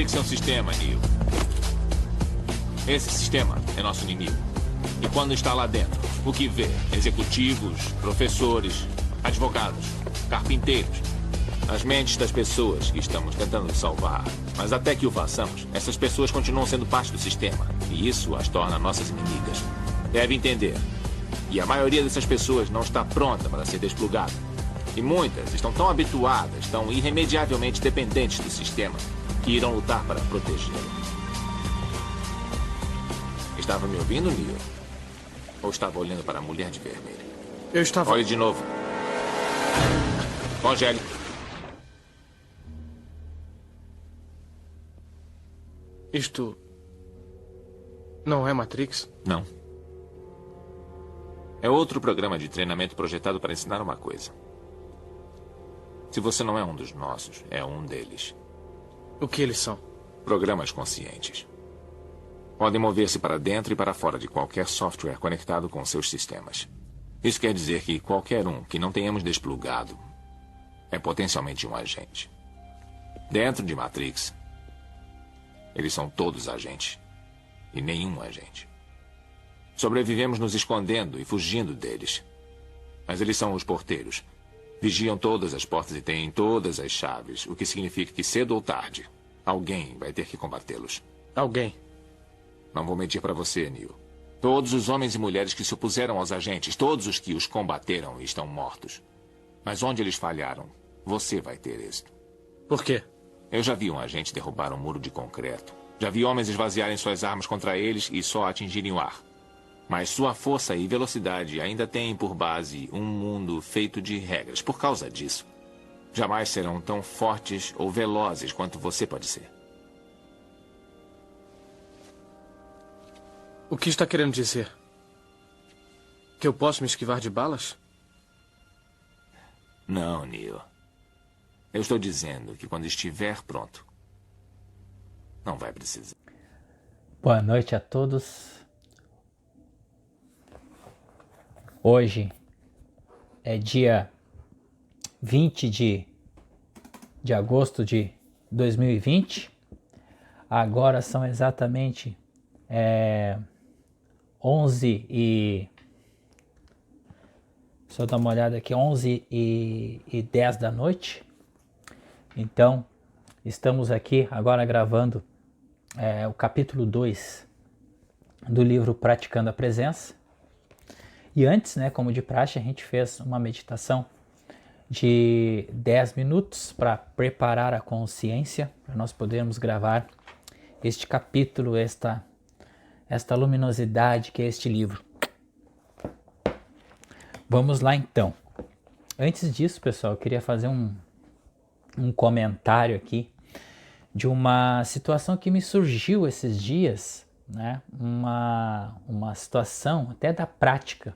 Matrix é um sistema, Neo. Esse sistema é nosso inimigo. E quando está lá dentro, o que vê? Executivos, professores, advogados, carpinteiros. As mentes das pessoas que estamos tentando salvar. Mas até que o façamos, essas pessoas continuam sendo parte do sistema. E isso as torna nossas inimigas. Deve entender. E a maioria dessas pessoas não está pronta para ser desplugada. E muitas estão tão habituadas, tão irremediavelmente dependentes do sistema, que irão lutar para protegê-lo. Estava me ouvindo, Neo? Ou estava olhando para a mulher de vermelho? Eu estava... Olhe de novo. Congele. Isto... não é Matrix? Não. É outro programa de treinamento projetado para ensinar uma coisa. Se você não é um dos nossos, é um deles. O que eles são? Programas conscientes. Podem mover-se para dentro e para fora de qualquer software conectado com seus sistemas. Isso quer dizer que qualquer um que não tenhamos desplugado é potencialmente um agente. Dentro de Matrix, eles são todos agentes. E nenhum agente. Sobrevivemos nos escondendo e fugindo deles. Mas eles são os porteiros. Vigiam todas as portas e têm todas as chaves, o que significa que cedo ou tarde, alguém vai ter que combatê-los. Alguém? Não vou mentir para você, Neo. Todos os homens e mulheres que se opuseram aos agentes, todos os que os combateram estão mortos. Mas onde eles falharam, você vai ter êxito. Por quê? Eu já vi um agente derrubar um muro de concreto. Já vi homens esvaziarem suas armas contra eles e só atingirem o ar. Mas sua força e velocidade ainda têm por base um mundo feito de regras. Por causa disso, jamais serão tão fortes ou velozes quanto você pode ser. O que está querendo dizer? Que eu posso me esquivar de balas? Não, Neo. Eu estou dizendo que quando estiver pronto, não vai precisar. Boa noite a todos. Hoje é dia 20 de agosto de 2020. Agora são exatamente 11 e... Deixa eu dar uma olhada aqui, 11h10 da noite. Então, estamos aqui agora gravando o capítulo 2 do livro Praticando a Presença. E antes, né, como de praxe, a gente fez uma meditação de 10 minutos para preparar a consciência, para nós podermos gravar este capítulo, esta luminosidade que é este livro. Vamos lá então. Antes disso, pessoal, eu queria fazer um comentário aqui de uma situação que me surgiu esses dias, né? Uma situação até da prática.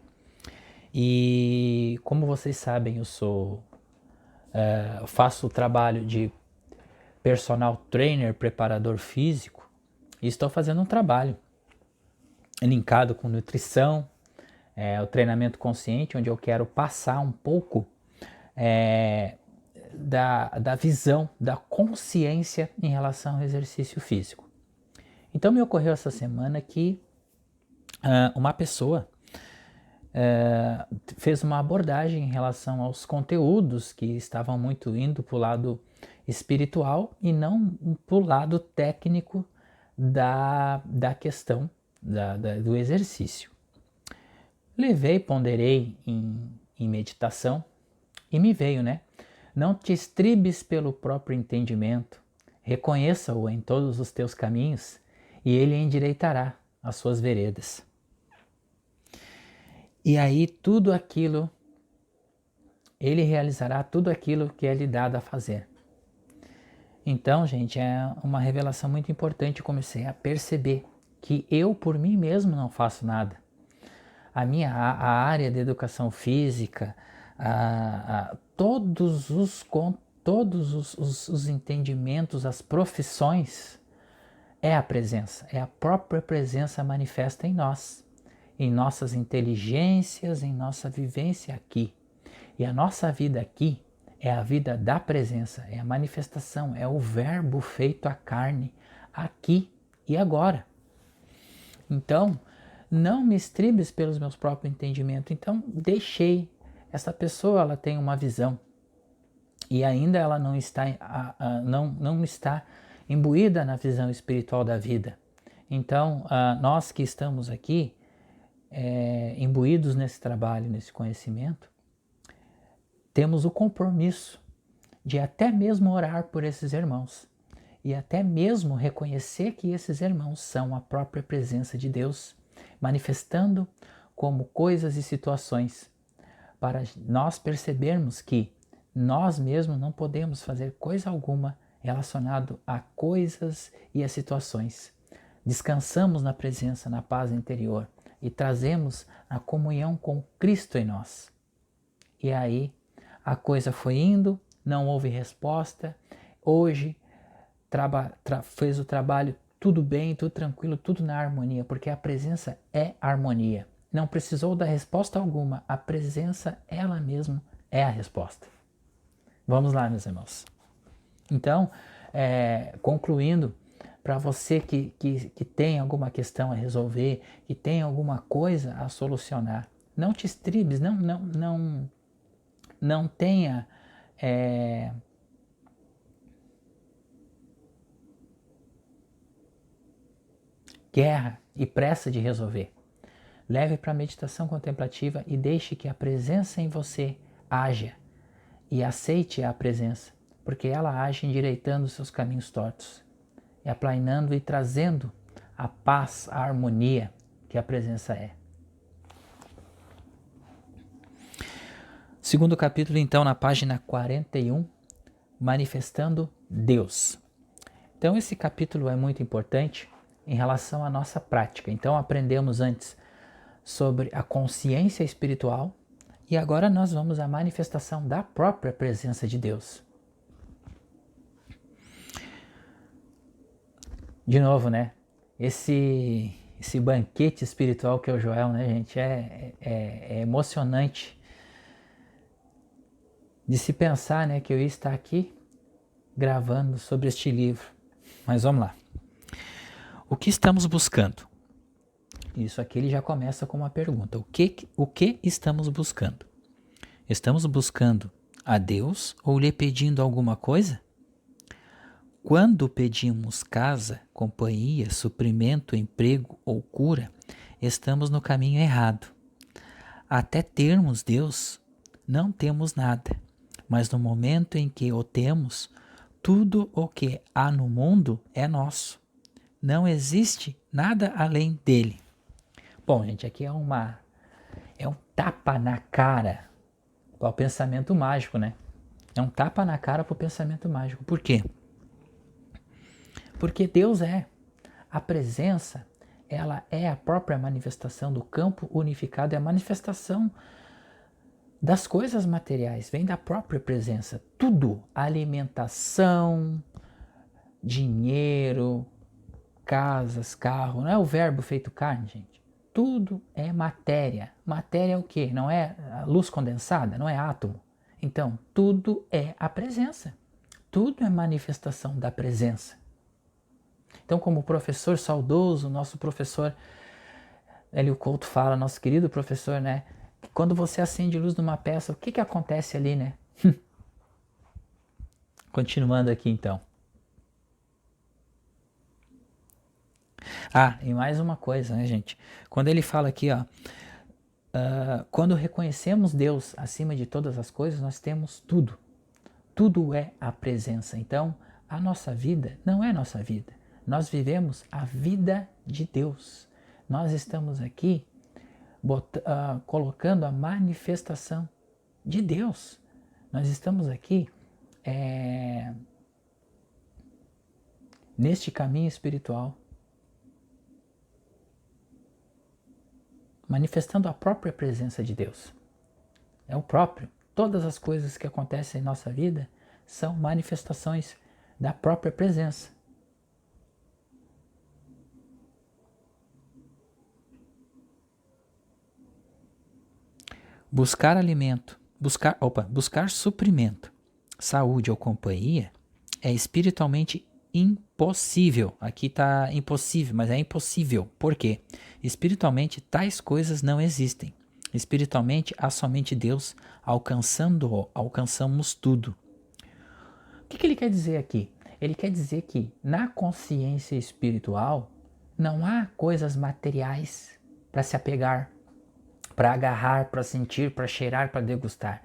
E como vocês sabem, eu faço o trabalho de personal trainer, preparador físico, e estou fazendo um trabalho linkado com nutrição, o treinamento consciente, onde eu quero passar um pouco da visão, da consciência em relação ao exercício físico. Então me ocorreu essa semana que uma pessoa fez uma abordagem em relação aos conteúdos que estavam muito indo para o lado espiritual e não para o lado técnico da questão do exercício. Levei, ponderei em meditação e me veio, né? Não te estribes pelo próprio entendimento, reconheça-o em todos os teus caminhos e ele endireitará as suas veredas. E aí tudo aquilo, ele realizará tudo aquilo que é lhe dado a fazer. Então, gente, é uma revelação muito importante. Eu comecei a perceber que eu, por mim mesmo, não faço nada. A área de educação física, todos os entendimentos, as profissões, é a presença, é a própria presença manifesta em nós, em nossas inteligências, em nossa vivência aqui. E a nossa vida aqui é a vida da presença, é a manifestação, é o verbo feito a carne, aqui e agora. Então, não me estribes pelos meus próprios entendimentos. Então, deixei. Essa pessoa, ela tem uma visão. E ainda ela não está, não está imbuída na visão espiritual da vida. Então, nós que estamos aqui, imbuídos nesse trabalho, nesse conhecimento, temos o compromisso de até mesmo orar por esses irmãos e até mesmo reconhecer que esses irmãos são a própria presença de Deus, manifestando como coisas e situações, para nós percebermos que nós mesmos não podemos fazer coisa alguma relacionado a coisas e a situações. Descansamos na presença, na paz interior e trazemos a comunhão com Cristo em nós. E aí a coisa foi indo, não houve resposta. Hoje fez o trabalho tudo bem, tudo tranquilo, tudo na harmonia, porque a presença é harmonia. Não precisou da resposta alguma, a presença ela mesma é a resposta. Vamos lá, meus irmãos. Então, concluindo, para você que tem alguma questão a resolver, que tem alguma coisa a solucionar, não te estribes, não tenha guerra e pressa de resolver. Leve para a meditação contemplativa e deixe que a presença em você haja. E aceite a presença, porque ela age endireitando os seus caminhos tortos, e aplainando e trazendo a paz, a harmonia que a presença é. Segundo capítulo, então, na página 41, manifestando Deus. Então, esse capítulo é muito importante em relação à nossa prática. Então, aprendemos antes sobre a consciência espiritual e agora nós vamos à manifestação da própria presença de Deus. De novo, né? Esse banquete espiritual que é o Joel, né, gente? É emocionante de se pensar, né, que eu ia estar aqui gravando sobre este livro. Mas vamos lá. O que estamos buscando? Isso aqui ele já começa com uma pergunta. O que estamos buscando? Estamos buscando a Deus ou lhe pedindo alguma coisa? Quando pedimos casa, companhia, suprimento, emprego ou cura, estamos no caminho errado. Até termos Deus, não temos nada, mas no momento em que o temos, tudo o que há no mundo é nosso. Não existe nada além dele. Bom, gente, aqui é um tapa na cara para o pensamento mágico, né? É um tapa na cara para o pensamento mágico. Por quê? Porque Deus a presença, ela é a própria manifestação do campo unificado, é a manifestação das coisas materiais, vem da própria presença. Tudo, alimentação, dinheiro, casas, carro, não é o verbo feito carne, gente. Tudo é matéria. Matéria é o quê? Não é a luz condensada? Não é átomo? Então, tudo é a presença. Tudo é manifestação da presença. Então, como o professor saudoso, nosso professor Hélio Couto fala, nosso querido professor, né? Quando você acende luz numa peça, o que acontece ali, né? Continuando aqui, então. E mais uma coisa, né, gente? Quando ele fala aqui, quando reconhecemos Deus acima de todas as coisas, nós temos tudo. Tudo é a presença. Então, a nossa vida não é nossa vida. Nós vivemos a vida de Deus. Nós estamos aqui colocando a manifestação de Deus. Nós estamos aqui neste caminho espiritual, manifestando a própria presença de Deus. É o próprio. Todas as coisas que acontecem em nossa vida são manifestações da própria presença. Buscar alimento, buscar suprimento, saúde ou companhia é espiritualmente impossível. impossível. Aqui está impossível, mas é impossível. Por quê? Espiritualmente, tais coisas não existem. Espiritualmente, há somente Deus. Alcançando-o, alcançamos tudo. O que ele quer dizer aqui? Ele quer dizer que na consciência espiritual não há coisas materiais para se apegar, para agarrar, para sentir, para cheirar, para degustar.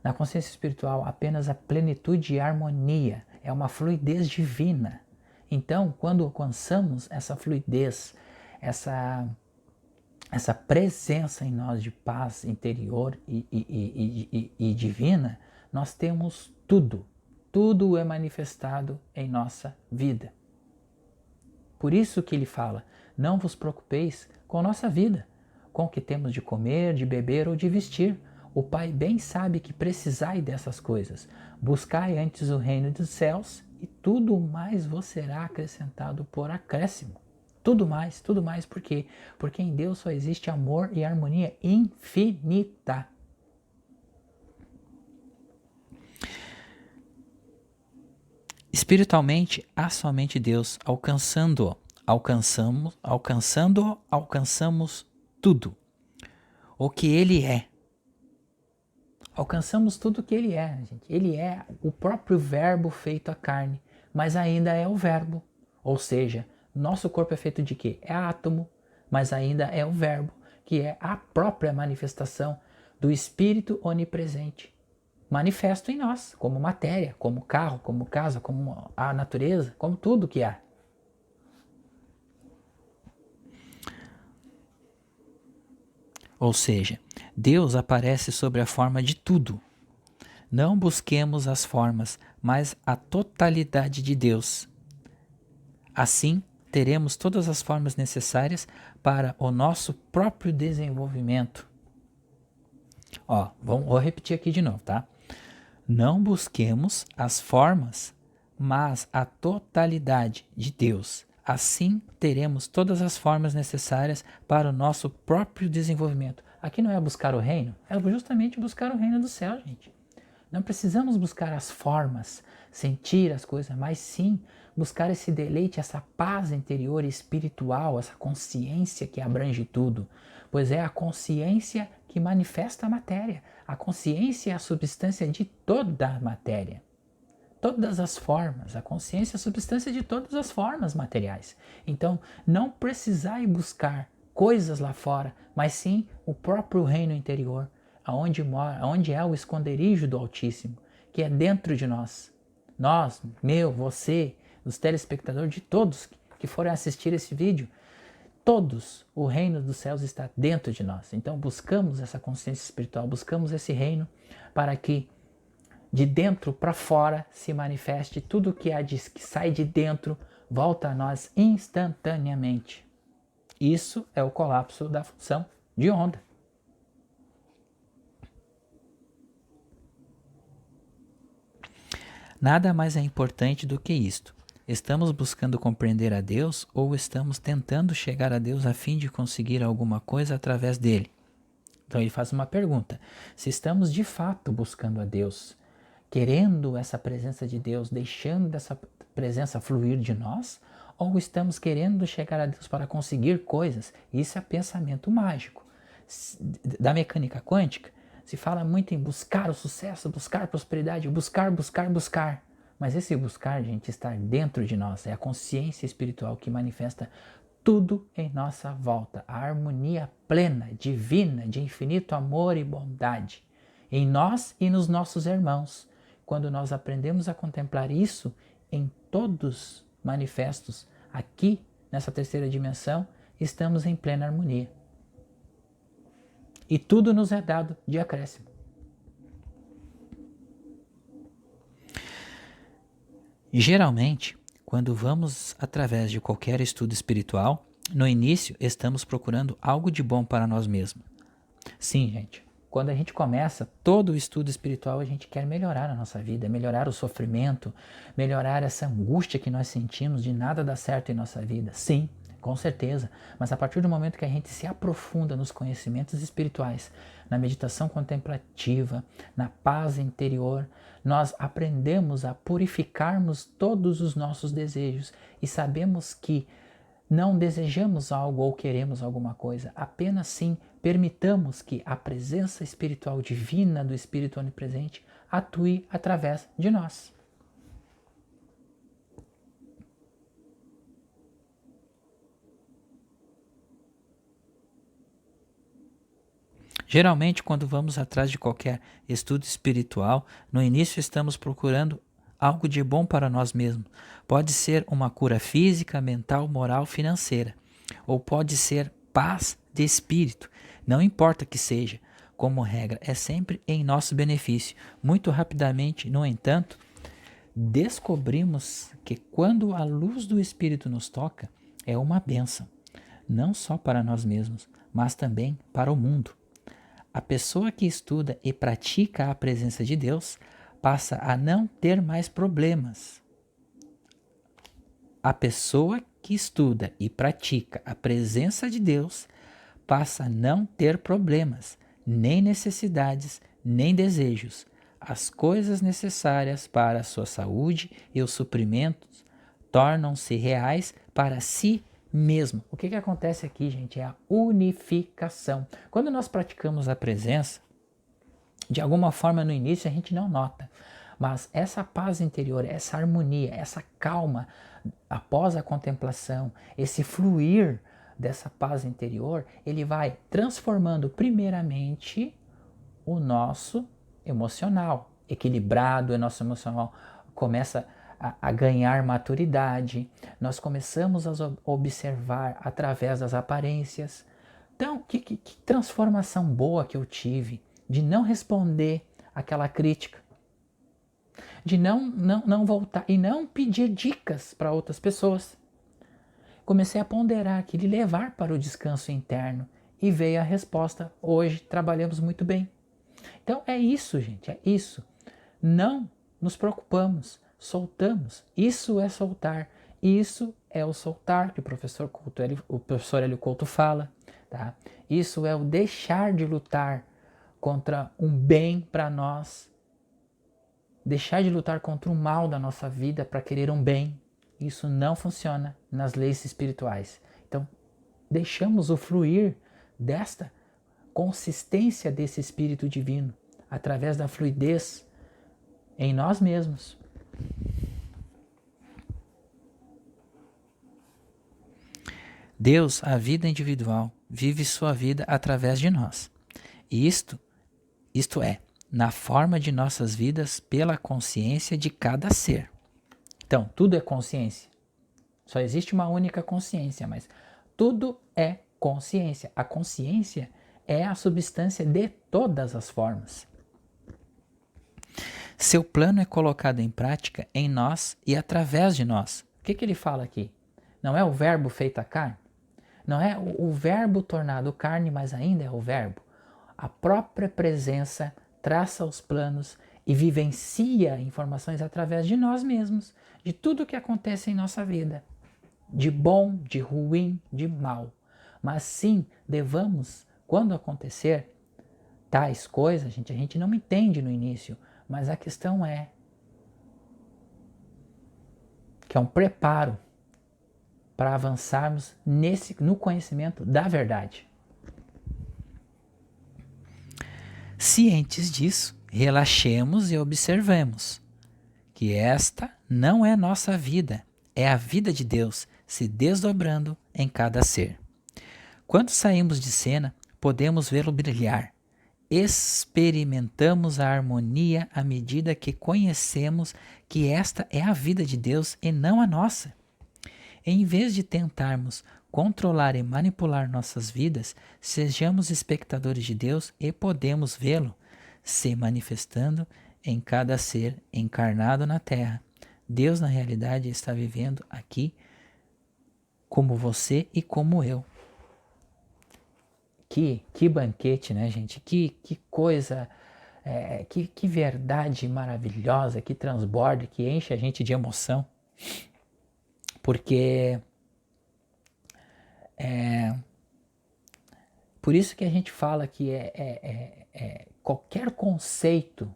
Na consciência espiritual, apenas a plenitude e harmonia, é uma fluidez divina. Então, quando alcançamos essa fluidez, essa presença em nós de paz interior e divina, nós temos tudo. Tudo é manifestado em nossa vida. Por isso que ele fala, não vos preocupeis com a nossa vida, com o que temos de comer, de beber ou de vestir. O Pai bem sabe que precisai dessas coisas. Buscai antes o reino dos céus e tudo mais vos será acrescentado por acréscimo. Tudo mais, por quê? Porque em Deus só existe amor e harmonia infinita. Espiritualmente, há somente Deus. Alcançando-o, alcançamos tudo. O que Ele é. Alcançamos tudo o que Ele é, gente. Ele é o próprio verbo feito a carne, mas ainda é o verbo. Ou seja, nosso corpo é feito de quê? É átomo, mas ainda é o verbo, que é a própria manifestação do Espírito onipresente. Manifesto em nós, como matéria, como carro, como casa, como a natureza, como tudo que há. Ou seja, Deus aparece sobre a forma de tudo. Não busquemos as formas, mas a totalidade de Deus. Assim, teremos todas as formas necessárias para o nosso próprio desenvolvimento. Vou repetir aqui de novo, tá? Não busquemos as formas, mas a totalidade de Deus. Assim teremos todas as formas necessárias para o nosso próprio desenvolvimento. Aqui não é buscar o reino, é justamente buscar o reino do céu, gente. Não precisamos buscar as formas, sentir as coisas, mas sim buscar esse deleite, essa paz interior e espiritual, essa consciência que abrange tudo. Pois é a consciência que manifesta a matéria. A consciência é a substância de toda a matéria. Todas as formas. A consciência é a substância de todas as formas materiais. Então, não precisai buscar coisas lá fora, mas sim o próprio reino interior, onde é o esconderijo do Altíssimo, que é dentro de nós. Nós, você, os telespectadores, de todos que forem assistir esse vídeo, todos, o reino dos céus está dentro de nós. Então buscamos essa consciência espiritual, buscamos esse reino para que de dentro para fora se manifeste tudo que sai de dentro, volta a nós instantaneamente. Isso é o colapso da função de onda. Nada mais é importante do que isto. Estamos buscando compreender a Deus ou estamos tentando chegar a Deus a fim de conseguir alguma coisa através dele? Então ele faz uma pergunta. Se estamos de fato buscando a Deus, querendo essa presença de Deus, deixando essa presença fluir de nós, ou estamos querendo chegar a Deus para conseguir coisas? Isso é pensamento mágico. Da mecânica quântica, se fala muito em buscar o sucesso, buscar a prosperidade, buscar. Mas esse buscar, gente, está dentro de nós. É a consciência espiritual que manifesta tudo em nossa volta. A harmonia plena, divina, de infinito amor e bondade em nós e nos nossos irmãos. Quando nós aprendemos a contemplar isso em todos manifestos aqui, nessa terceira dimensão, estamos em plena harmonia. E tudo nos é dado de acréscimo. Geralmente, quando vamos através de qualquer estudo espiritual, no início estamos procurando algo de bom para nós mesmos. Sim, gente, quando a gente começa todo o estudo espiritual, a gente quer melhorar a nossa vida, melhorar o sofrimento, melhorar essa angústia que nós sentimos de nada dar certo em nossa vida. Sim, com certeza, mas a partir do momento que a gente se aprofunda nos conhecimentos espirituais, na meditação contemplativa, na paz interior, nós aprendemos a purificarmos todos os nossos desejos e sabemos que não desejamos algo ou queremos alguma coisa, apenas sim permitamos que a presença espiritual divina do Espírito Onipresente atue através de nós. Geralmente, quando vamos atrás de qualquer estudo espiritual, no início estamos procurando algo de bom para nós mesmos. Pode ser uma cura física, mental, moral, financeira. Ou pode ser paz de espírito. Não importa que seja. Como regra, é sempre em nosso benefício. Muito rapidamente, no entanto, descobrimos que quando a luz do Espírito nos toca, é uma bênção. Não só para nós mesmos, mas também para o mundo. A pessoa que estuda e pratica a presença de Deus passa a não ter mais problemas. A pessoa que estuda e pratica a presença de Deus passa a não ter problemas, nem necessidades, nem desejos. As coisas necessárias para a sua saúde e os suprimentos tornam-se reais para si mesmo. O que acontece aqui, gente, é a unificação. Quando nós praticamos a presença, de alguma forma no início a gente não nota, mas essa paz interior, essa harmonia, essa calma após a contemplação, esse fluir dessa paz interior, ele vai transformando primeiramente o nosso emocional, equilibrado, o nosso emocional começa a ganhar maturidade, nós começamos a observar através das aparências. Então, que transformação boa que eu tive de não responder aquela crítica, de não voltar e não pedir dicas para outras pessoas. Comecei a ponderar aquilo e levar para o descanso interno e veio a resposta. Hoje trabalhamos muito bem. Então é isso, gente, é isso. Não nos preocupamos, soltamos. Isso é soltar. Isso é o soltar que o professor Hélio Couto fala. Tá? Isso é o deixar de lutar contra um bem para nós. Deixar de lutar contra o mal da nossa vida para querer um bem. Isso não funciona nas leis espirituais. Então, deixamos o fluir desta consistência desse Espírito Divino através da fluidez em nós mesmos. Deus, a vida individual, vive sua vida através de nós. E isto é, na forma de nossas vidas pela consciência de cada ser. Então, tudo é consciência. Só existe uma única consciência, mas tudo é consciência. A consciência é a substância de todas as formas. Seu plano é colocado em prática em nós e através de nós. O que ele fala aqui? Não é o verbo feito a carne? Não é o verbo tornado carne, mas ainda é o verbo. A própria presença traça os planos e vivencia informações através de nós mesmos, de tudo que acontece em nossa vida, de bom, de ruim, de mal. Mas sim, devamos, quando acontecer tais coisas, a gente não entende no início, mas a questão é que é um preparo para avançarmos no conhecimento da verdade. Cientes disso, relaxemos e observemos que esta não é nossa vida, é a vida de Deus se desdobrando em cada ser. Quando saímos de cena, podemos vê-lo brilhar. Experimentamos a harmonia à medida que conhecemos que esta é a vida de Deus e não a nossa. Em vez de tentarmos controlar e manipular nossas vidas, sejamos espectadores de Deus e podemos vê-lo se manifestando em cada ser encarnado na Terra. Deus, na realidade, está vivendo aqui como você e como eu. Que banquete, né, gente? Que coisa, que verdade maravilhosa, que transborda, que enche a gente de emoção. Porque Por isso que a gente fala que qualquer conceito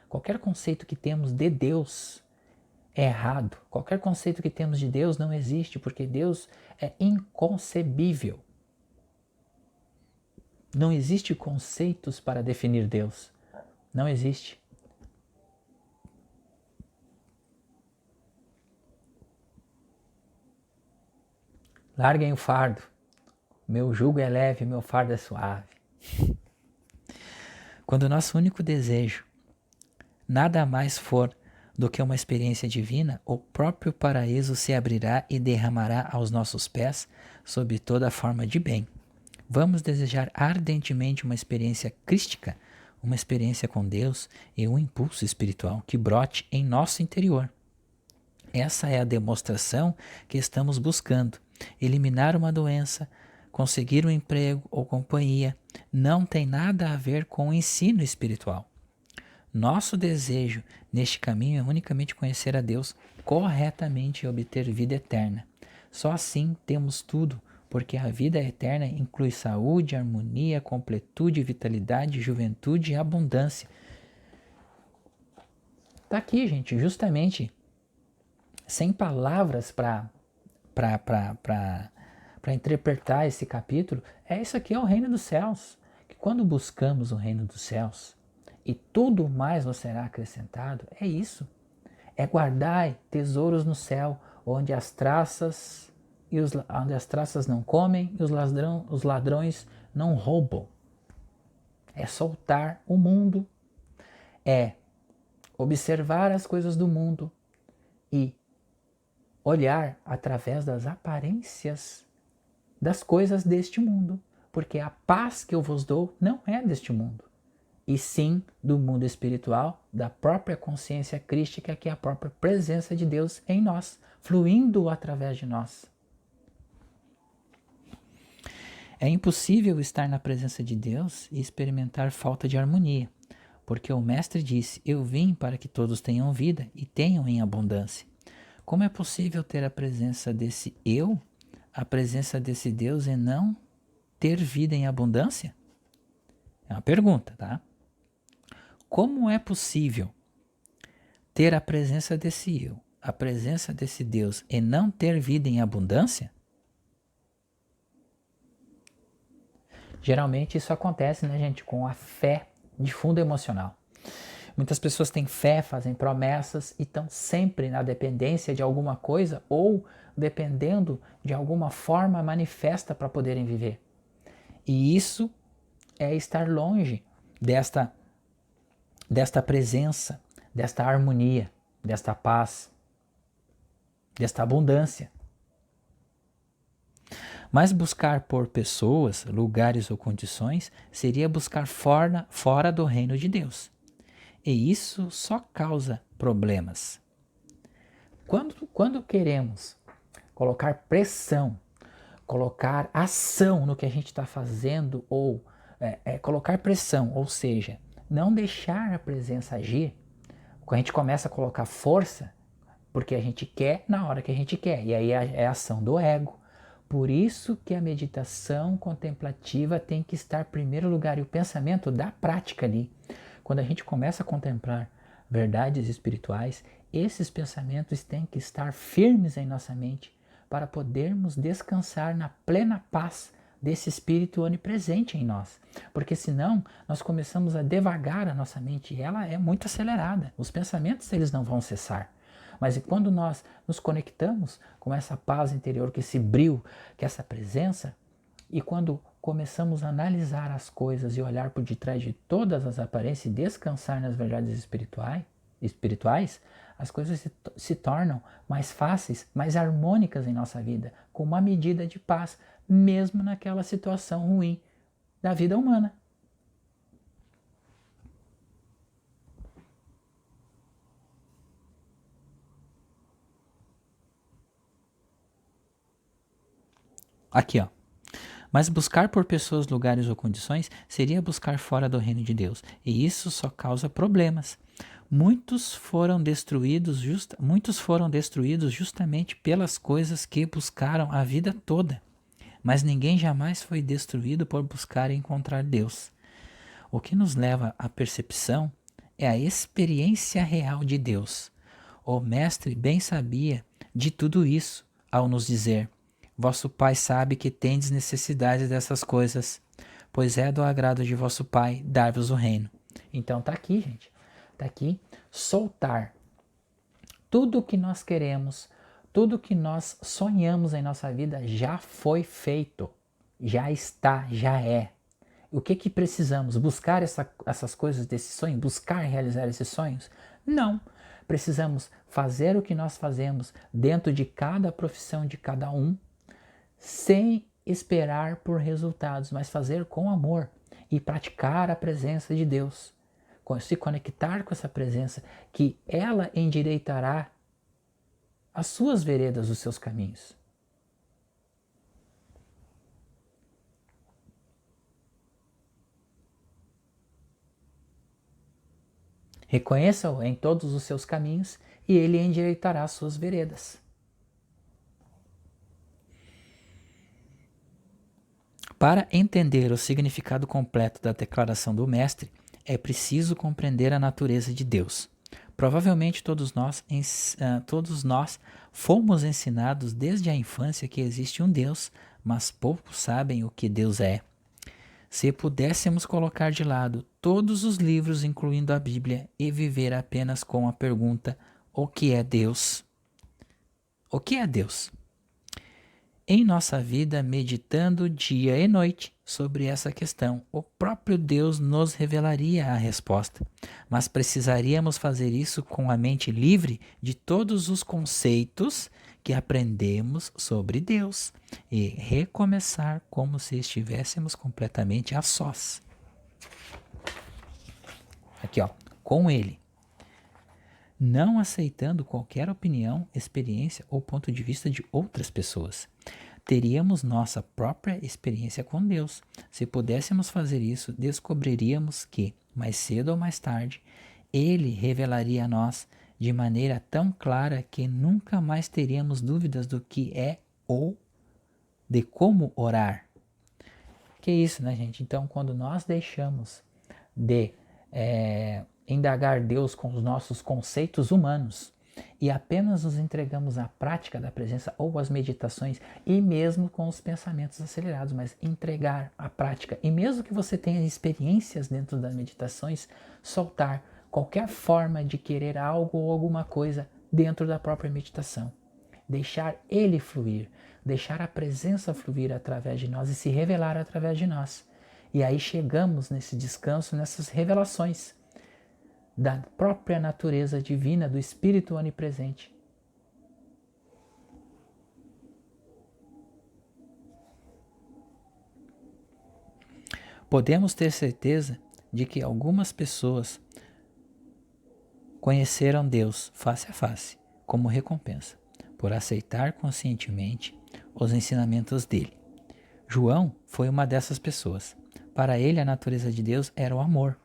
qualquer conceito que temos de Deus é errado. Qualquer conceito que temos de Deus não existe, porque Deus é inconcebível. Não existe conceitos para definir Deus. Não existe. Larguem o fardo. Meu jugo é leve, meu fardo é suave. Quando o nosso único desejo nada mais for do que uma experiência divina, o próprio paraíso se abrirá e derramará aos nossos pés sob toda forma de bem. Vamos desejar ardentemente uma experiência crística, uma experiência com Deus e um impulso espiritual que brote em nosso interior. Essa é a demonstração que estamos buscando. Eliminar uma doença, conseguir um emprego ou companhia, não tem nada a ver com o ensino espiritual. Nosso desejo neste caminho é unicamente conhecer a Deus corretamente e obter vida eterna. Só assim temos tudo, porque a vida eterna inclui saúde, harmonia, completude, vitalidade, juventude e abundância. Está aqui, gente, justamente, sem palavras para interpretar esse capítulo, isso aqui é o reino dos céus. Que quando buscamos o reino dos céus e tudo mais nos será acrescentado, é isso. É guardar tesouros no céu, onde as traças não comem e os ladrões não roubam. É soltar o mundo, é observar as coisas do mundo e olhar através das aparências das coisas deste mundo, porque a paz que eu vos dou não é deste mundo, e sim do mundo espiritual, da própria consciência crística, que é a própria presença de Deus em nós, fluindo através de nós. É impossível estar na presença de Deus e experimentar falta de harmonia, porque o Mestre disse: eu vim para que todos tenham vida e tenham em abundância. Como é possível ter a presença desse eu, a presença desse Deus, e não ter vida em abundância? É uma pergunta, tá? Como é possível ter a presença desse eu, a presença desse Deus, e não ter vida em abundância? Geralmente isso acontece, né, gente, com a fé de fundo emocional. Muitas pessoas têm fé, fazem promessas e estão sempre na dependência de alguma coisa ou dependendo de alguma forma manifesta para poderem viver. E isso é estar longe desta presença, desta harmonia, desta paz, desta abundância. Mas buscar por pessoas, lugares ou condições seria buscar fora do reino de Deus. E isso só causa problemas. Quando queremos colocar pressão, colocar ação no que a gente está fazendo, ou colocar pressão, ou seja, não deixar a presença agir, a gente começa a colocar força, porque a gente quer na hora que a gente quer, e aí é a ação do ego. Por isso que a meditação contemplativa tem que estar em primeiro lugar, e o pensamento da prática ali. Quando a gente começa a contemplar verdades espirituais, esses pensamentos têm que estar firmes em nossa mente para podermos descansar na plena paz desse Espírito onipresente em nós. Porque senão nós começamos a devagar a nossa mente e ela é muito acelerada. Os pensamentos eles não vão cessar. Mas quando nós nos conectamos com essa paz interior, com esse brilho, com essa presença, e quando começamos a analisar as coisas e olhar por detrás de todas as aparências e descansar nas verdades espirituais, as coisas se tornam mais fáceis, mais harmônicas em nossa vida, com uma medida de paz, mesmo naquela situação ruim da vida humana. Aqui, ó. Mas buscar por pessoas, lugares ou condições seria buscar fora do reino de Deus. E isso só causa problemas. Muitos foram destruídos justamente pelas coisas que buscaram a vida toda. mas ninguém jamais foi destruído por buscar e encontrar Deus. O que nos leva à percepção é a experiência real de Deus. O Mestre bem sabia de tudo isso ao nos dizer: vosso Pai sabe que tendes necessidade dessas coisas, pois é do agrado de vosso Pai dar-vos o reino. Então tá aqui, gente. Tá aqui soltar tudo o que nós queremos, tudo o que nós sonhamos em nossa vida já foi feito, já está, já é. O que precisamos? Buscar essas coisas desse sonho? Buscar realizar esses sonhos? Não. Precisamos fazer o que nós fazemos dentro de cada profissão de cada um, sem esperar por resultados, mas fazer com amor e praticar a presença de Deus. Se conectar com essa presença, que ela endireitará as suas veredas, os seus caminhos. Reconheça-o em todos os seus caminhos e ele endireitará as suas veredas. Para entender o significado completo da declaração do Mestre, é preciso compreender a natureza de Deus. Provavelmente todos nós fomos ensinados desde a infância que existe um Deus, mas poucos sabem o que Deus é. Se pudéssemos colocar de lado todos os livros, incluindo a Bíblia, e viver apenas com a pergunta: o que é Deus? O que é Deus? Em nossa vida, meditando dia e noite sobre essa questão, o próprio Deus nos revelaria a resposta. Mas precisaríamos fazer isso com a mente livre de todos os conceitos que aprendemos sobre Deus e recomeçar como se estivéssemos completamente a sós. Aqui, ó, com Ele. Não aceitando qualquer opinião, experiência ou ponto de vista de outras pessoas. Teríamos nossa própria experiência com Deus. Se pudéssemos fazer isso, descobriríamos que, mais cedo ou mais tarde, Ele revelaria a nós de maneira tão clara que nunca mais teríamos dúvidas do que é ou de como orar. Que isso, né, gente? Então, quando nós deixamos de indagar Deus com os nossos conceitos humanos e apenas nos entregamos à prática da presença ou às meditações e mesmo com os pensamentos acelerados, mas entregar à prática, e mesmo que você tenha experiências dentro das meditações, soltar qualquer forma de querer algo ou alguma coisa dentro da própria meditação. Deixar Ele fluir, deixar a presença fluir através de nós e se revelar através de nós. E aí chegamos nesse descanso, nessas revelações da própria natureza divina, do Espírito onipresente. Podemos ter certeza de que algumas pessoas conheceram Deus face a face, como recompensa, por aceitar conscientemente os ensinamentos dele. João foi uma dessas pessoas. Para ele, a natureza de Deus era o amor.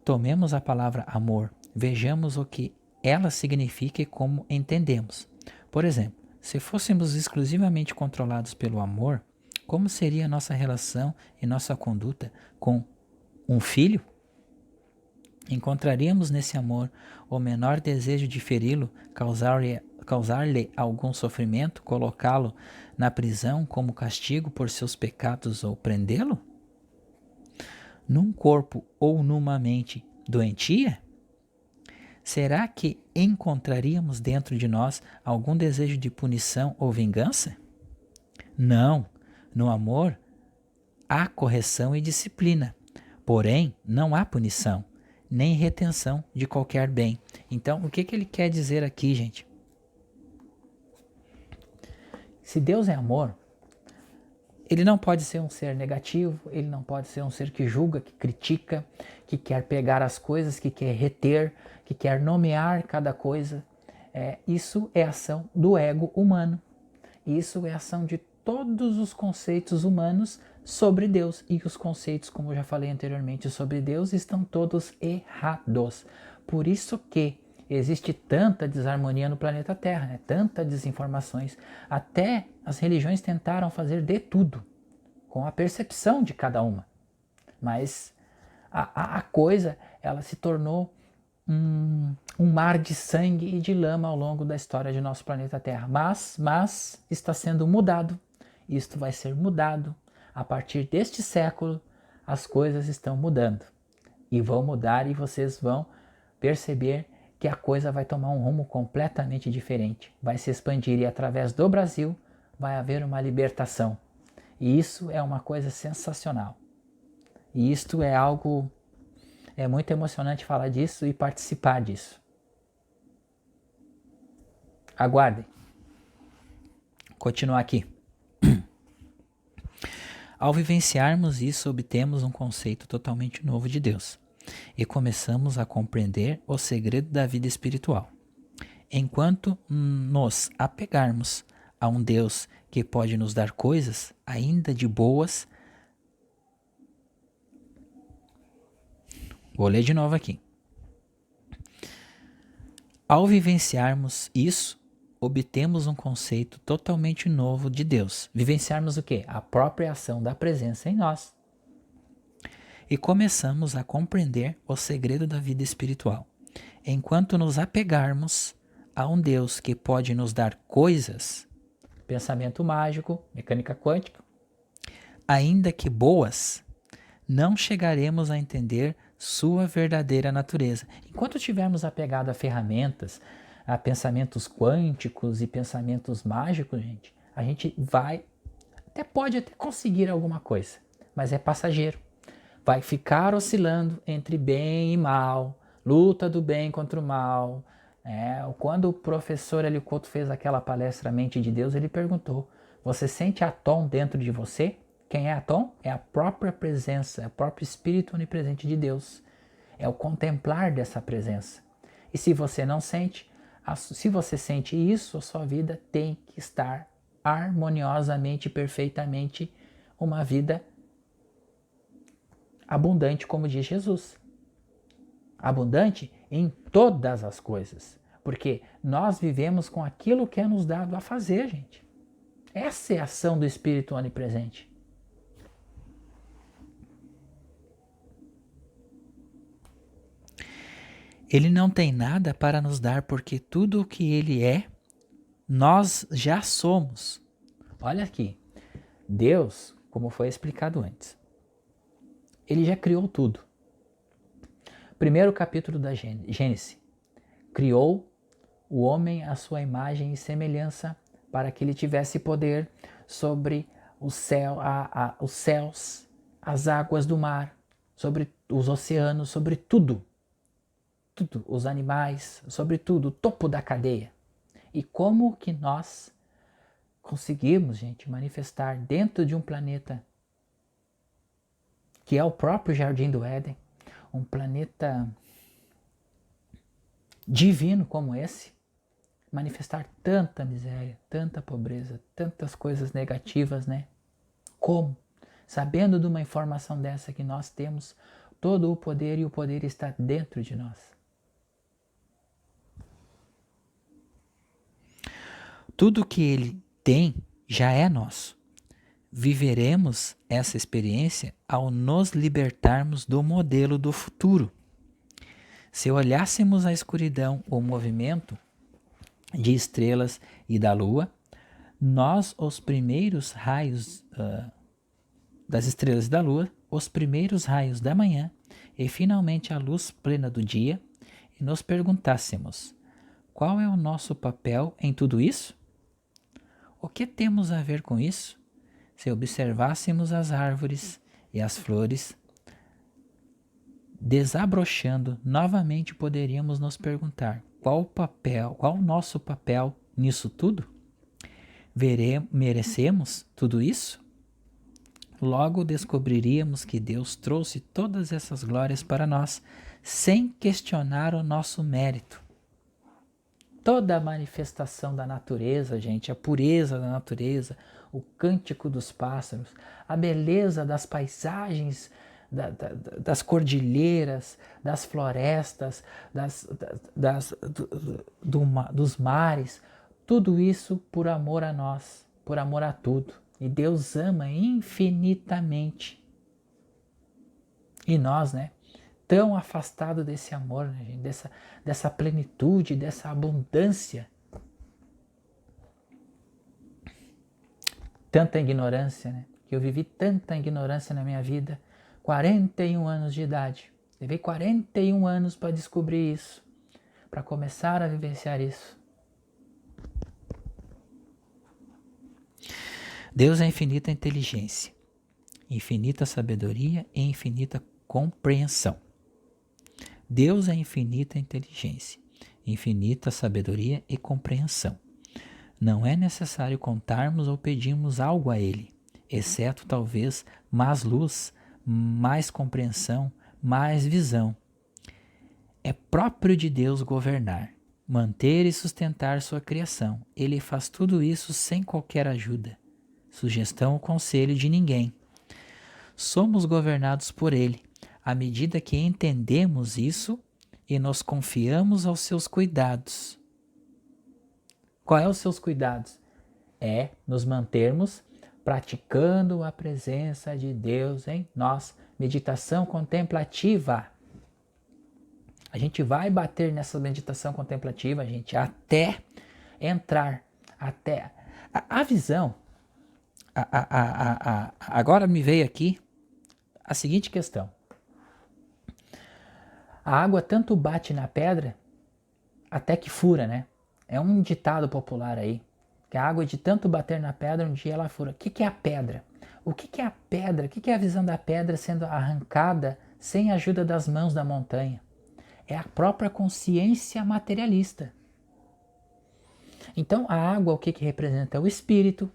Tomemos a palavra amor, vejamos o que ela significa e como entendemos. Por exemplo, se fôssemos exclusivamente controlados pelo amor, como seria a nossa relação e nossa conduta com um filho? Encontraríamos nesse amor o menor desejo de feri-lo, causar-lhe algum sofrimento, colocá-lo na prisão como castigo por seus pecados ou prendê-lo? Num corpo ou numa mente doentia? Será que encontraríamos dentro de nós algum desejo de punição ou vingança? Não. No amor há correção e disciplina, porém não há punição, nem retenção de qualquer bem. Então, o que ele quer dizer aqui, gente? Se Deus é amor, ele não pode ser um ser negativo, ele não pode ser um ser que julga, que critica, que quer pegar as coisas, que quer reter, que quer nomear cada coisa. Isso é ação do ego humano. Isso é ação de todos os conceitos humanos sobre Deus. E os conceitos, como eu já falei anteriormente, sobre Deus estão todos errados. Por isso que existe tanta desarmonia no planeta Terra, né? Tanta desinformações. Até as religiões tentaram fazer de tudo, com a percepção de cada uma. Mas a coisa, ela se tornou um mar de sangue e de lama ao longo da história de nosso planeta Terra. Mas está sendo mudado. Isto vai ser mudado. A partir deste século, as coisas estão mudando. E vão mudar e vocês vão perceber que a coisa vai tomar um rumo completamente diferente. Vai se expandir e através do Brasil vai haver uma libertação. E isso é uma coisa sensacional. E isto é algo... É muito emocionante falar disso e participar disso. Aguardem. Continuar aqui. Ao vivenciarmos isso, obtemos um conceito totalmente novo de Deus e começamos a compreender o segredo da vida espiritual. Enquanto nos apegarmos a um Deus que pode nos dar coisas, ainda de boas. Vou ler de novo aqui. Ao vivenciarmos isso, obtemos um conceito totalmente novo de Deus. Vivenciarmos o quê? A própria ação da presença em nós. E começamos a compreender o segredo da vida espiritual. Enquanto nos apegarmos a um Deus que pode nos dar coisas, pensamento mágico, mecânica quântica, ainda que boas, não chegaremos a entender sua verdadeira natureza. Enquanto estivermos apegados a ferramentas, a pensamentos quânticos e pensamentos mágicos, a gente vai, pode até conseguir alguma coisa, mas é passageiro. Vai ficar oscilando entre bem e mal, luta do bem contra o mal. Quando o professor Hélio Couto fez aquela palestra Mente de Deus, ele perguntou: você sente Atom dentro de você? Quem é Atom? É a própria presença, é o próprio Espírito onipresente de Deus. É o contemplar dessa presença. E se você não sente, se você sente isso, a sua vida tem que estar harmoniosamente, perfeitamente, uma vida abundante, como diz Jesus. Abundante em todas as coisas. Porque nós vivemos com aquilo que é nos dado a fazer, gente. Essa é a ação do Espírito onipresente. Ele não tem nada para nos dar, porque tudo o que ele é, nós já somos. Olha aqui, Deus, como foi explicado antes, ele já criou tudo. Primeiro capítulo da Gênesis, criou o homem à sua imagem e semelhança para que ele tivesse poder sobre o céu, os céus, as águas do mar, sobre os oceanos, sobre tudo. Os animais, sobretudo o topo da cadeia. E como que nós conseguimos, gente, manifestar dentro de um planeta que é o próprio Jardim do Éden, um planeta divino como esse, manifestar tanta miséria, tanta pobreza, tantas coisas negativas, né? Como? Sabendo de uma informação dessa que nós temos todo o poder e o poder está dentro de nós. Tudo que ele tem já é nosso. Viveremos essa experiência ao nos libertarmos do modelo do futuro. Se olhássemos a escuridão ou o movimento de estrelas e da lua, nós, os primeiros raios das estrelas e da lua, os primeiros raios da manhã e finalmente a luz plena do dia, e nos perguntássemos: qual é o nosso papel em tudo isso? O que temos a ver com isso? Se observássemos as árvores e as flores desabrochando, novamente poderíamos nos perguntar: qual o nosso papel nisso tudo? Merecemos tudo isso? Logo descobriríamos que Deus trouxe todas essas glórias para nós, sem questionar o nosso mérito. Toda a manifestação da natureza, gente, a pureza da natureza, o cântico dos pássaros, a beleza das paisagens das cordilheiras, das florestas, dos mares, tudo isso por amor a nós, por amor a tudo. E Deus ama infinitamente. E nós, né, tão afastados desse amor, né, gente, dessa plenitude, dessa abundância. Tanta ignorância, né? Que eu vivi tanta ignorância na minha vida. 41 anos de idade. Levei 41 anos para descobrir isso. Para começar a vivenciar isso. Deus é infinita inteligência, infinita sabedoria e infinita compreensão. Deus é infinita inteligência, infinita sabedoria e compreensão. Não é necessário contarmos ou pedirmos algo a Ele, exceto talvez mais luz, mais compreensão, mais visão. É próprio de Deus governar, manter e sustentar sua criação. Ele faz tudo isso sem qualquer ajuda, sugestão ou conselho de ninguém. Somos governados por Ele, à medida que entendemos isso e nos confiamos aos seus cuidados. Qual é os seus cuidados? É nos mantermos praticando a presença de Deus em nós. Meditação contemplativa. A gente vai bater nessa meditação contemplativa, gente, até entrar, até a visão. Agora me veio aqui a seguinte questão. A água tanto bate na pedra até que fura, né? É um ditado popular aí, que a água de tanto bater na pedra, um dia ela fura. O que é a pedra? O que é a pedra? O que é a visão da pedra sendo arrancada sem a ajuda das mãos da montanha? É a própria consciência materialista. Então a água, o que representa? É o espírito.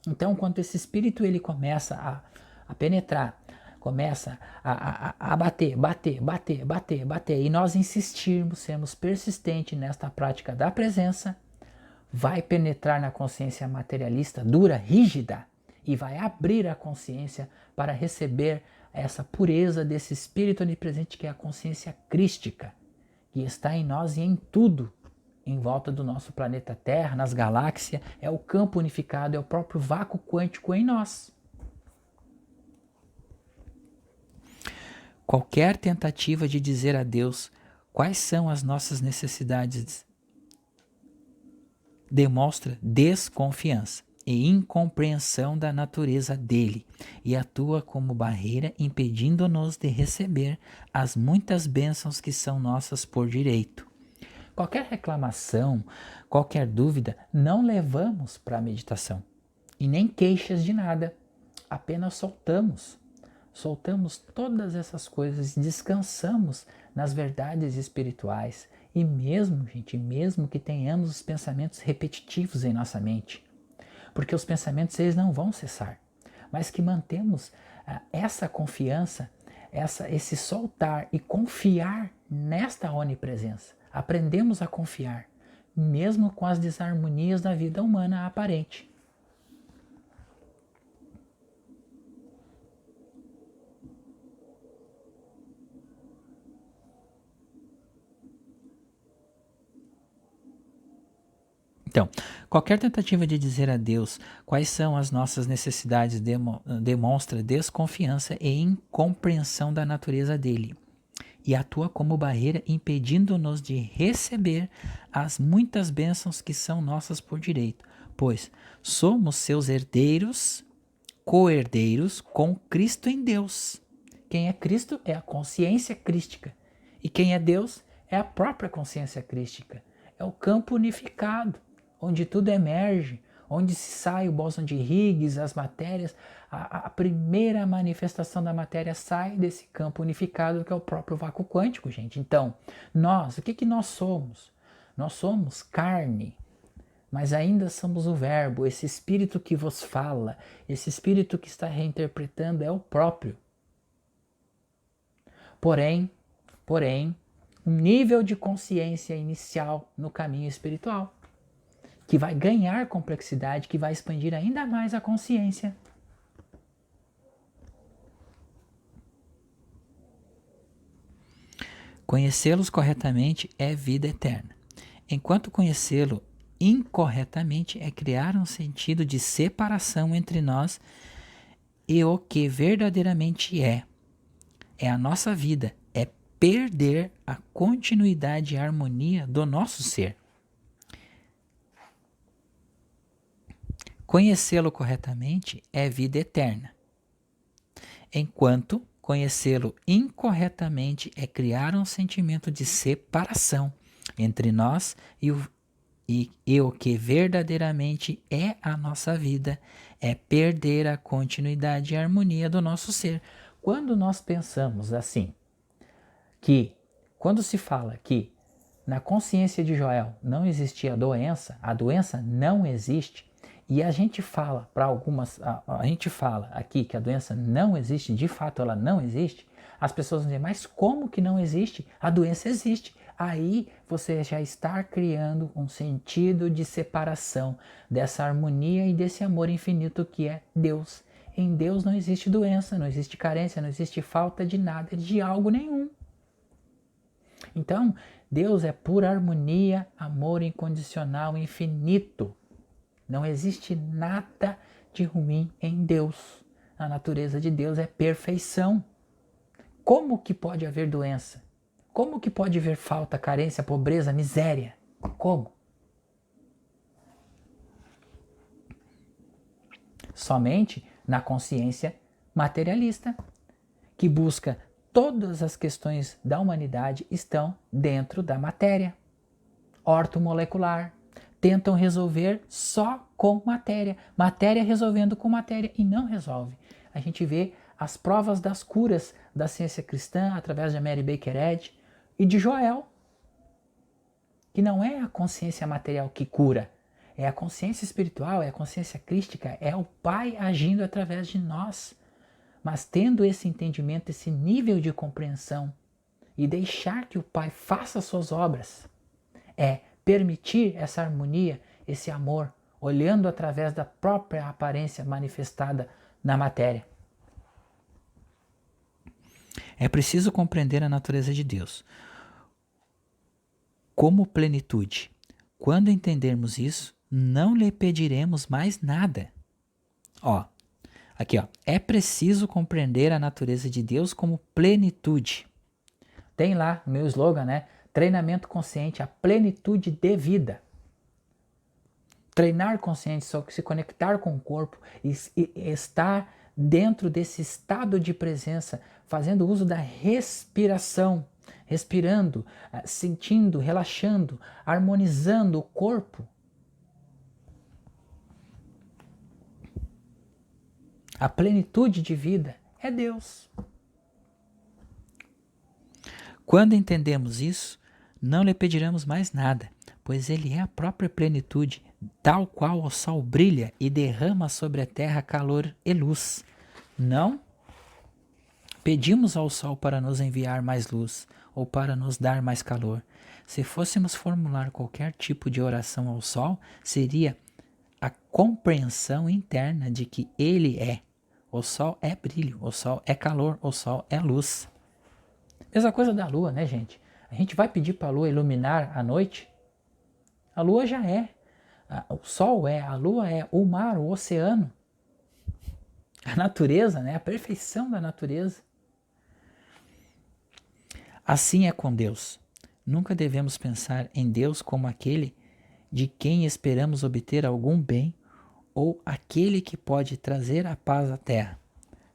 Então quando esse espírito ele começa a penetrar, começa a bater, e nós insistirmos, sermos persistentes nesta prática da presença, vai penetrar na consciência materialista dura, rígida, e vai abrir a consciência para receber essa pureza desse espírito onipresente que é a consciência crística, que está em nós e em tudo, em volta do nosso planeta Terra, nas galáxias, é o campo unificado, é o próprio vácuo quântico em nós. Qualquer tentativa de dizer a Deus quais são as nossas necessidades demonstra desconfiança e incompreensão da natureza dele e atua como barreira impedindo-nos de receber as muitas bênçãos que são nossas por direito. Qualquer reclamação, qualquer dúvida, não levamos para a meditação e nem queixas de nada, apenas soltamos. Soltamos todas essas coisas e descansamos nas verdades espirituais. E mesmo, gente, mesmo que tenhamos os pensamentos repetitivos em nossa mente, porque os pensamentos eles não vão cessar, mas que mantemos essa confiança, esse soltar e confiar nesta onipresença. Aprendemos a confiar, mesmo com as desarmonias da vida humana aparente. Então, qualquer tentativa de dizer a Deus quais são as nossas necessidades demonstra desconfiança e incompreensão da natureza dele e atua como barreira impedindo-nos de receber as muitas bênçãos que são nossas por direito, pois somos seus herdeiros, co-herdeiros com Cristo em Deus. Quem é Cristo é a consciência crística e quem é Deus é a própria consciência crística, é o campo unificado, onde tudo emerge, onde se sai o bóson de Higgs, as matérias, a primeira manifestação da matéria sai desse campo unificado que é o próprio vácuo quântico, gente. Então, nós, o que nós somos? Nós somos carne, mas ainda somos o verbo, esse espírito que vos fala, esse espírito que está reinterpretando é o próprio. Porém, um nível de consciência inicial no caminho espiritual, que vai ganhar complexidade, que vai expandir ainda mais a consciência. Conhecê-los corretamente é vida eterna, enquanto conhecê-lo incorretamente é criar um sentido de separação entre nós e o que verdadeiramente é a nossa vida, é perder a continuidade e a harmonia do nosso ser. Conhecê-lo corretamente é vida eterna, enquanto conhecê-lo incorretamente é criar um sentimento de separação entre nós e o que verdadeiramente é a nossa vida, é perder a continuidade e a harmonia do nosso ser. Quando nós pensamos assim, que quando se fala que na consciência de Joel não existia a doença não existe, e a gente fala para algumas, a gente fala aqui que a doença não existe, de fato ela não existe, as pessoas vão dizer, mas como que não existe? A doença existe. Aí você já está criando um sentido de separação dessa harmonia e desse amor infinito que é Deus. Em Deus não existe doença, não existe carência, não existe falta de nada, de algo nenhum. Então, Deus é pura harmonia, amor incondicional, infinito. Não existe nada de ruim em Deus. A natureza de Deus é perfeição. Como que pode haver doença? Como que pode haver falta, carência, pobreza, miséria? Como? Somente na consciência materialista, que busca todas as questões da humanidade estão dentro da matéria. Ortomolecular. Tentam resolver só com matéria. Matéria resolvendo com matéria e não resolve. A gente vê as provas das curas da ciência cristã através de Mary Baker Eddy e de Joel. Que não é a consciência material que cura. É a consciência espiritual, é a consciência crística, é o Pai agindo através de nós. Mas tendo esse entendimento, esse nível de compreensão e deixar que o Pai faça suas obras, é permitir essa harmonia, esse amor, olhando através da própria aparência manifestada na matéria. É preciso compreender a natureza de Deus como plenitude. Quando entendermos isso, não lhe pediremos mais nada. Aqui, é preciso compreender a natureza de Deus como plenitude. Tem lá o meu slogan, né? Treinamento consciente, a plenitude de vida. Treinar consciente, só que se conectar com o corpo e estar dentro desse estado de presença, fazendo uso da respiração, respirando, sentindo, relaxando, harmonizando o corpo. A plenitude de vida é Deus. Quando entendemos isso, não lhe pediremos mais nada, pois ele é a própria plenitude, tal qual o sol brilha e derrama sobre a terra calor e luz. Não pedimos ao sol para nos enviar mais luz ou para nos dar mais calor. Se fôssemos formular qualquer tipo de oração ao sol, seria a compreensão interna de que ele é. O sol é brilho, o sol é calor, o sol é luz. Mesma coisa da lua, né, gente? A gente vai pedir para a lua iluminar a noite? A lua já é. O sol é, a lua é, o mar, o oceano. A natureza, né? A perfeição da natureza. Assim é com Deus. Nunca devemos pensar em Deus como aquele de quem esperamos obter algum bem ou aquele que pode trazer a paz à terra.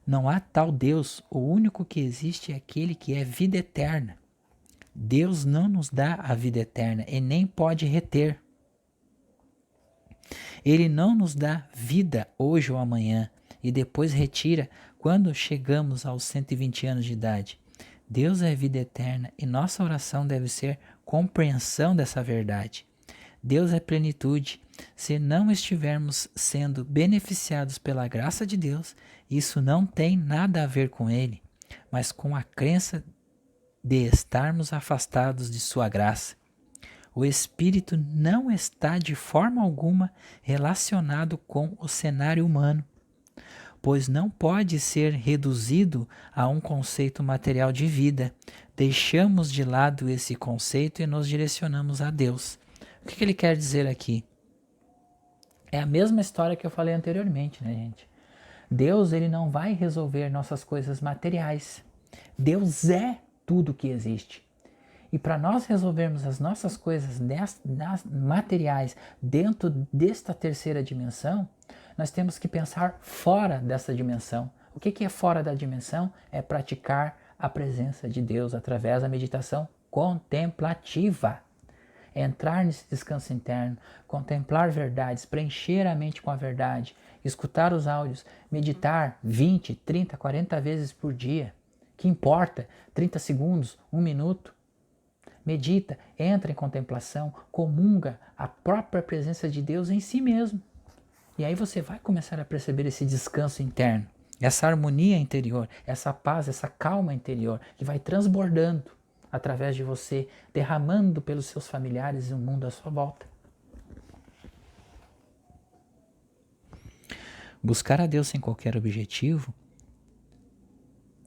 Não há tal Deus, o único que existe é aquele que é vida eterna. Deus não nos dá a vida eterna e nem pode reter. Ele não nos dá vida hoje ou amanhã e depois retira quando chegamos aos 120 anos de idade. Deus é vida eterna e nossa oração deve ser compreensão dessa verdade. Deus é plenitude. Se não estivermos sendo beneficiados pela graça de Deus, isso não tem nada a ver com Ele, mas com a crença de estarmos afastados de sua graça. O Espírito não está de forma alguma relacionado com o cenário humano. pois não pode ser reduzido a um conceito material de vida. Deixamos de lado esse conceito e nos direcionamos a Deus. O que ele quer dizer aqui? É a mesma história que eu falei anteriormente, né, gente? Deus, ele não vai resolver nossas coisas materiais. Deus é tudo que existe. E para nós resolvermos as nossas coisas materiais dentro desta terceira dimensão, nós temos que pensar fora dessa dimensão. O que é fora da dimensão? É praticar a presença de Deus através da meditação contemplativa. Entrar nesse descanso interno, contemplar verdades, preencher a mente com a verdade, escutar os áudios, meditar 20, 30, 40 vezes por dia. Que importa? 30 segundos, 1 minuto. Medita, entra em contemplação, comunga a própria presença de Deus em si mesmo. E aí você vai começar a perceber esse descanso interno, essa harmonia interior, essa paz, essa calma interior que vai transbordando através de você, derramando pelos seus familiares e o mundo à sua volta. Buscar a Deus sem qualquer objetivo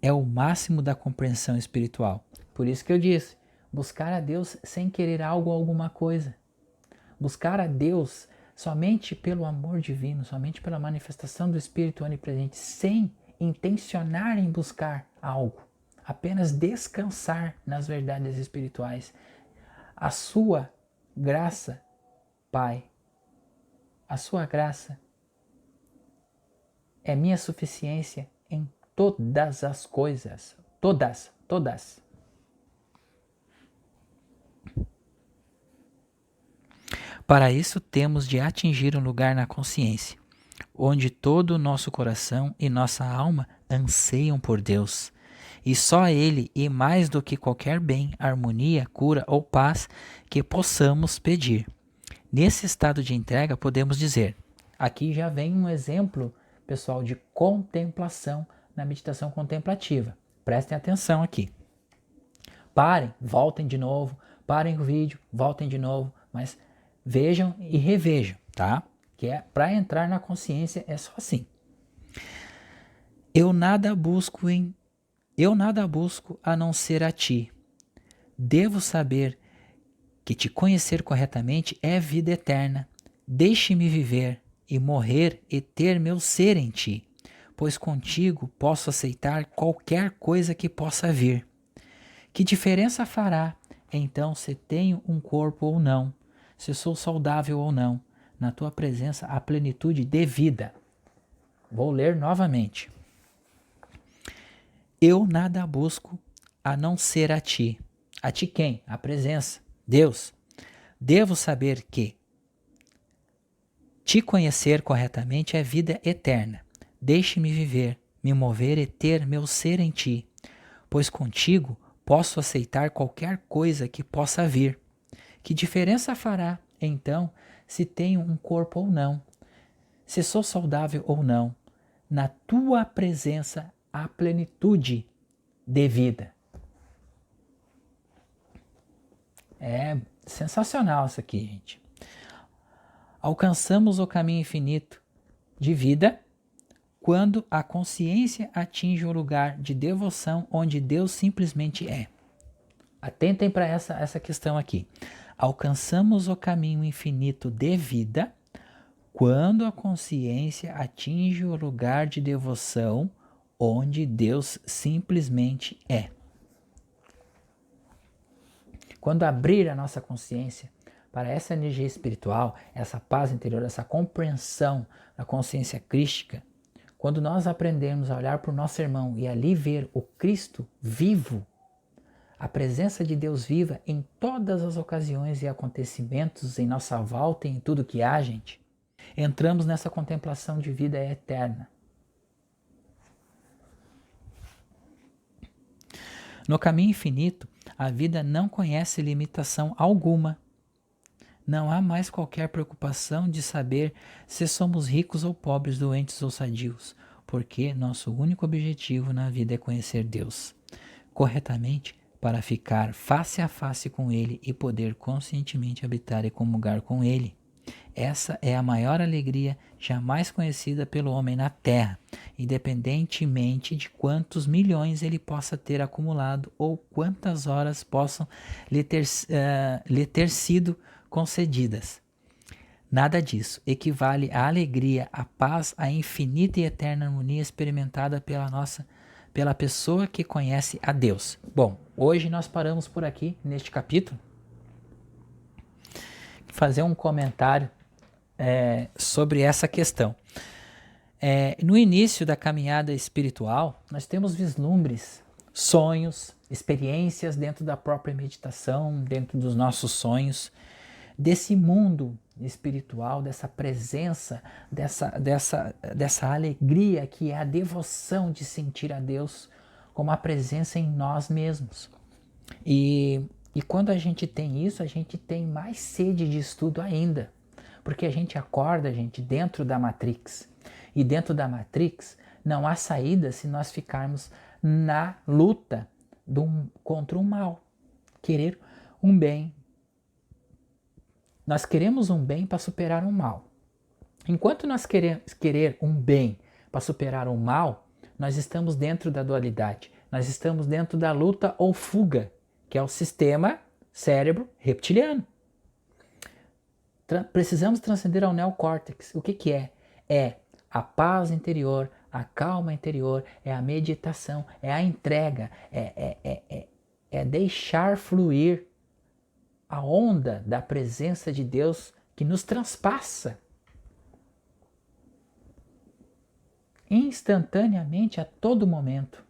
é o máximo da compreensão espiritual. Por isso que eu disse, buscar a Deus sem querer algo ou alguma coisa. Buscar a Deus somente pelo amor divino, somente pela manifestação do Espírito onipresente, sem intencionar em buscar algo. Apenas descansar nas verdades espirituais. A sua graça, Pai, a sua graça é minha suficiência em todas as coisas. Todas. Para isso temos de atingir um lugar na consciência, onde todo o nosso coração e nossa alma anseiam por Deus. E só Ele, e mais do que qualquer bem, harmonia, cura ou paz que possamos pedir. Nesse estado de entrega podemos dizer, aqui já vem um exemplo, pessoal, de contemplação na meditação contemplativa. Prestem atenção aqui. Parem, voltem de novo, parem o vídeo, voltem de novo, mas vejam e revejam, tá? Que é para entrar na consciência é só assim. Eu nada busco a não ser a ti. Devo saber que te conhecer corretamente é vida eterna. Deixe-me viver e morrer e ter meu ser em ti, pois contigo posso aceitar qualquer coisa que possa vir. Que diferença fará, então, se tenho um corpo ou não, se sou saudável ou não, na tua presença a plenitude de vida. Vou ler novamente. Eu nada busco a não ser a ti. A ti quem? A presença, Deus. Devo saber que te conhecer corretamente é vida eterna. Deixe-me viver, me mover e ter meu ser em ti, pois contigo posso aceitar qualquer coisa que possa vir. Que diferença fará, então, se tenho um corpo ou não, se sou saudável ou não, na tua presença a plenitude de vida. É sensacional isso aqui, gente. Alcançamos o caminho infinito de vida quando a consciência atinge um lugar de devoção onde Deus simplesmente é. Atentem para essa questão aqui. Alcançamos o caminho infinito de vida quando a consciência atinge o lugar de devoção onde Deus simplesmente é. Quando abrir a nossa consciência para essa energia espiritual, essa paz interior, essa compreensão da consciência crística, quando nós aprendemos a olhar para o nosso irmão e ali ver o Cristo vivo, a presença de Deus viva em todas as ocasiões e acontecimentos em nossa volta e em tudo que há, gente, entramos nessa contemplação de vida eterna. No caminho infinito, a vida não conhece limitação alguma. Não há mais qualquer preocupação de saber se somos ricos ou pobres, doentes ou sadios, porque nosso único objetivo na vida é conhecer Deus corretamente para ficar face a face com Ele e poder conscientemente habitar e comungar com Ele. Essa é a maior alegria jamais conhecida pelo homem na terra, independentemente de quantos milhões ele possa ter acumulado ou quantas horas possam lhe ter sido concedidas. Nada disso equivale à alegria, à paz, à infinita e eterna harmonia experimentada pela pessoa que conhece a Deus. Bom, hoje nós paramos por aqui neste capítulo. Fazer um comentário sobre essa questão. No início da caminhada espiritual, nós temos vislumbres, sonhos, experiências dentro da própria meditação, dentro dos nossos sonhos, desse mundo espiritual, dessa presença, dessa alegria que é a devoção de sentir a Deus como a presença em nós mesmos. E quando a gente tem isso, a gente tem mais sede de estudo ainda, porque a gente acorda, dentro da Matrix. E dentro da Matrix não há saída se nós ficarmos na luta contra o mal. Querer um bem. Nós queremos um bem para superar um mal. Enquanto nós querer um bem para superar um mal, nós estamos dentro da dualidade. Nós estamos dentro da luta ou fuga, que é o sistema cérebro reptiliano. Precisamos transcender ao neocórtex. O que é? É a paz interior, a calma interior, é a meditação, é a entrega, é deixar fluir a onda da presença de Deus que nos transpassa instantaneamente a todo momento.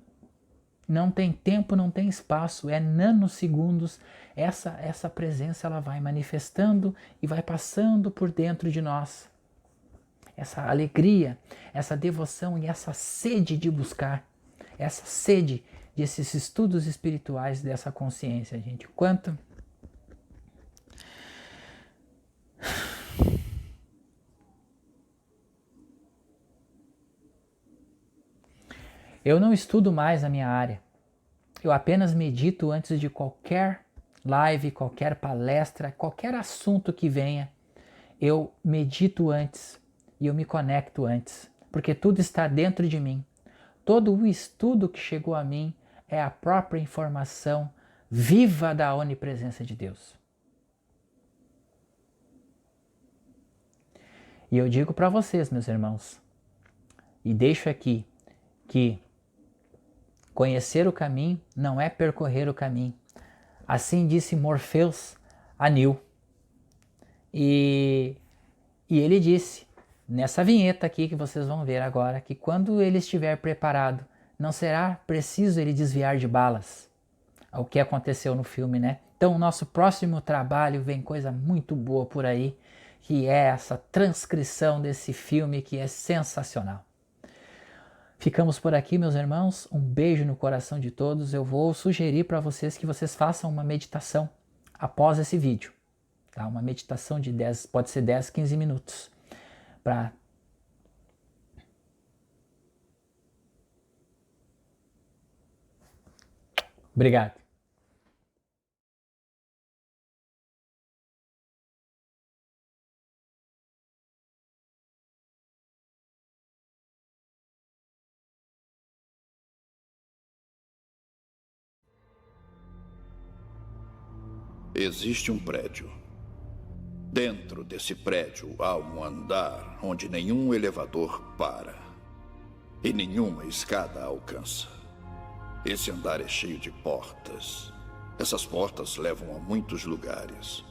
Não tem tempo, não tem espaço, é nanosegundos. Essa presença ela vai manifestando e vai passando por dentro de nós. Essa alegria, essa devoção e essa sede de buscar, essa sede desses estudos espirituais dessa consciência, gente. Quanto eu não estudo mais a minha área. Eu apenas medito antes de qualquer live, qualquer palestra, qualquer assunto que venha. Eu medito antes e eu me conecto antes, porque tudo está dentro de mim. Todo o estudo que chegou a mim é a própria informação viva da onipresença de Deus. E eu digo para vocês, meus irmãos, e deixo aqui que conhecer o caminho não é percorrer o caminho. Assim disse Morpheus a Neo. E ele disse, nessa vinheta aqui que vocês vão ver agora, que quando ele estiver preparado, não será preciso ele desviar de balas. O que aconteceu no filme, né? Então, o nosso próximo trabalho vem coisa muito boa por aí, que é essa transcrição desse filme que é sensacional. Ficamos por aqui, meus irmãos. Um beijo no coração de todos. Eu vou sugerir para vocês que vocês façam uma meditação após esse vídeo. Tá? Uma meditação de 10, pode ser 10, 15 minutos. Obrigado. Existe um prédio. Dentro desse prédio há um andar onde nenhum elevador para e nenhuma escada alcança. Esse andar é cheio de portas. Essas portas levam a muitos lugares.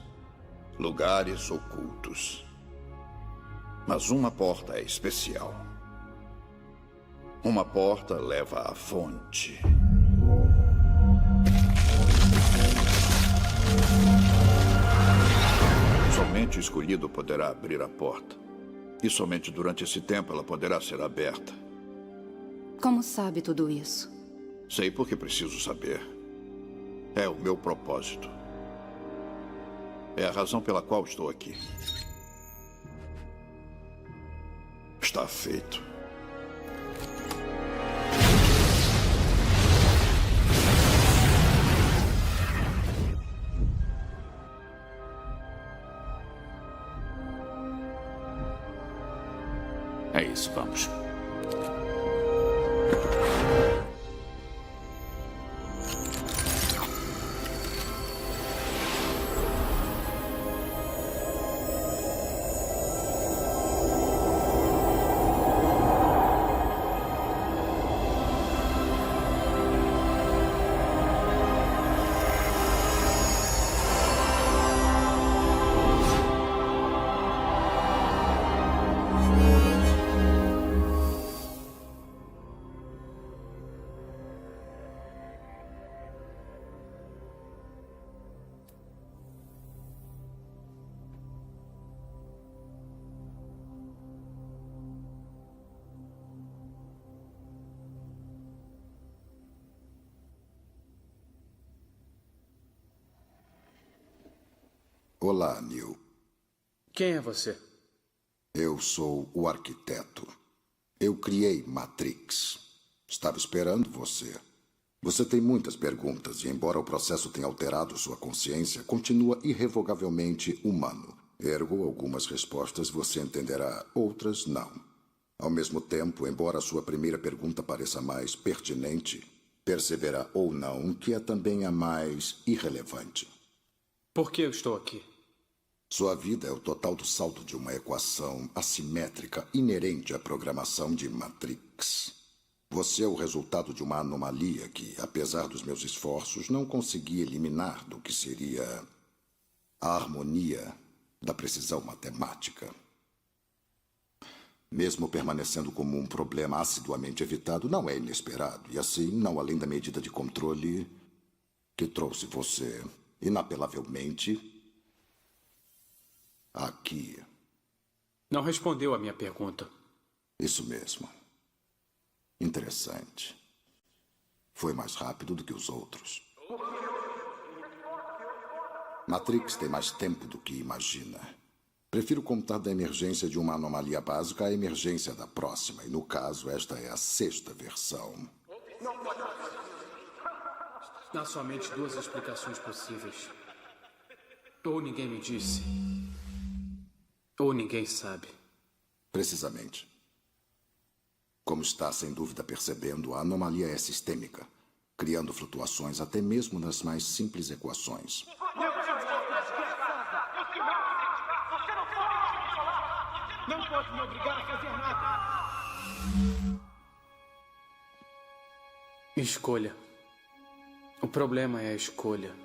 Lugares ocultos. Mas uma porta é especial. Uma porta leva à fonte. Somente o escolhido poderá abrir a porta. E somente durante esse tempo ela poderá ser aberta. Como sabe tudo isso? Sei porque preciso saber. É o meu propósito. É a razão pela qual estou aqui. Está feito. É isso, vamos. Olá, Neil. Quem é você? Eu sou o arquiteto. Eu criei Matrix. Estava esperando você. Você tem muitas perguntas e, embora o processo tenha alterado sua consciência, continua irrevogavelmente humano. Ergo, algumas respostas você entenderá, outras não. Ao mesmo tempo, embora sua primeira pergunta pareça mais pertinente, perceberá ou não que é também a mais irrelevante. Por que eu estou aqui? Sua vida é o total do saldo de uma equação assimétrica inerente à programação de Matrix. Você é o resultado de uma anomalia que, apesar dos meus esforços, não consegui eliminar do que seria a harmonia da precisão matemática. Mesmo permanecendo como um problema assiduamente evitado, não é inesperado, e assim, não além da medida de controle que trouxe você, inapelavelmente, aqui. Não respondeu a minha pergunta. Isso mesmo. Interessante. Foi mais rápido do que os outros. Matrix tem mais tempo do que imagina. Prefiro contar da emergência de uma anomalia básica à emergência da próxima, e no caso, esta é a 6ª versão. Há somente 2 explicações possíveis. Ou ninguém me disse, ou ninguém sabe. Precisamente. Como está sem dúvida percebendo, a anomalia é sistêmica, criando flutuações até mesmo nas mais simples equações. Não pode me obrigar a fazer nada. Escolha. O problema é a escolha.